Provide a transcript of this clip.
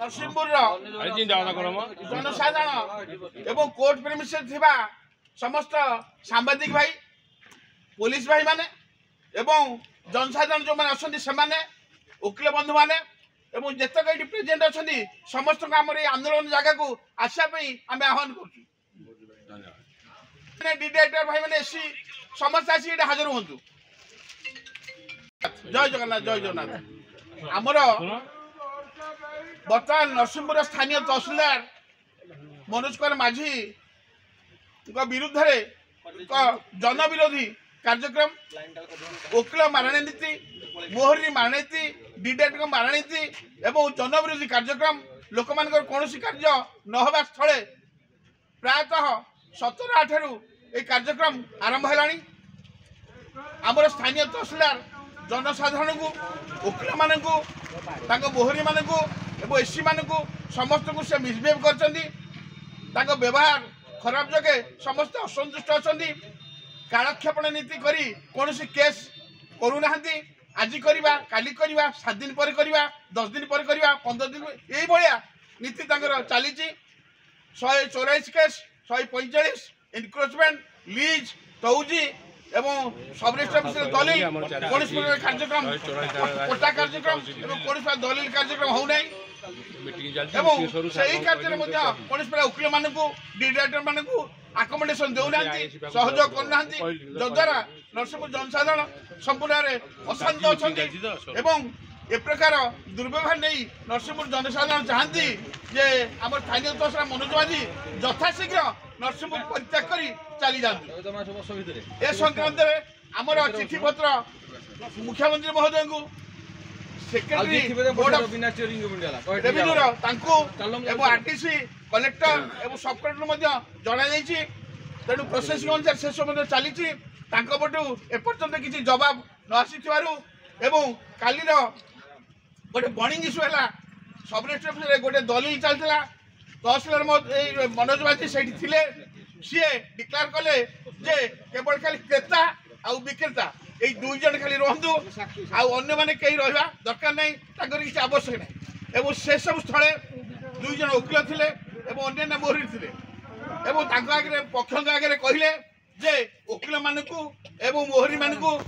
नरसिंहपुर जनसाधारण एवं court premises थिबा समस्त सांबादिक भाई पुलिस भाई माने एवं जनसाधारण जो माने असंती से माने वकील बंधु माने एवं जेतक ये प्रेजेंट अच्छा समस्त आम आंदोलन जगह को आसापी आम आह्वान कर डिटेक्टर भाई मैंने एससी समस्त आसी हाजर हूँ। जय जगन्नाथ जय जगन्नाथ। आमर बर्तमान नरसिंहपुर स्थानीय तहसिलदार मनोज कुमार माझी विरुद्ध जन विरोधी कार्यक्रम वकील मारणनीति मोहरी मारणनीति डिटेक्टर मारणनीति एवं जन विरोधी कार्यक्रम लोक मान कौन कार्य नहबा स्थले प्रायतः 17-8 ये कार्यक्रम आरंभ है। आमर स्थानीय तहसिलदार जनसाधारण को वकील मान मोहरी मान एससी मान समस्त को से मिसबिहेव कर व्यवहार खराब जगह समस्त असंतुष्ट अच्छा कालक्षेपण नीति करी कौन केस करूना आज करवा काली करवा 7 दिन पर करवा 10 दिन पर करवा 15 दिन यही भाया नीति चली 184 केस 145 इनक्रोचमेंट लीज तौजी एवं सब रजिस्टर दलिल कौन कार्यक्रम पट्टा कार्यक्रम कौन दलिल कार्यक्रम हो नहीं कार्य कौन वकील मान डिटेक्टर मान आकोमोडेशन देना सहयोग करना जद्वारा नरसिंहपुर जनसाधारण संपूर्ण अशांत अच्छा ए प्रकार दुर्व्यवहार नहीं नरसिंहपुर जनसाधारण चाहती जे आम स्थानीय तहसील मनोज माझी यथाशीघ्र नरसिंहपुर परित्याग कर चली जाती। ए संक्रांत आमर चिठी पत्र मुख्यमंत्री महोदय को secretary board of revenue RTC collector एवं सब कलेक्टर जन तेणु प्रोसेसिंग अनुसार से सब चली पटू एपर्यंत किसी जवाब न आसी काली गोटे बर्णिंग इश्यू है सब रजिस्टर गोटे दलिल चलता तहसिलदार मनोज माझी से सी डिक्लेयर कले जे केवल खाली क्रेता आउ विक्रेता यही 2 जन खाली रुहतु आने मैंने कहीं रहा दरकार नहीं किसी आवश्यक नहीं एवं से सब स्थले 2 जन वकील थे अन्य मोहरी थे आगे पक्ष आगे कहले जे वकील मानू एवं मोहरी मानू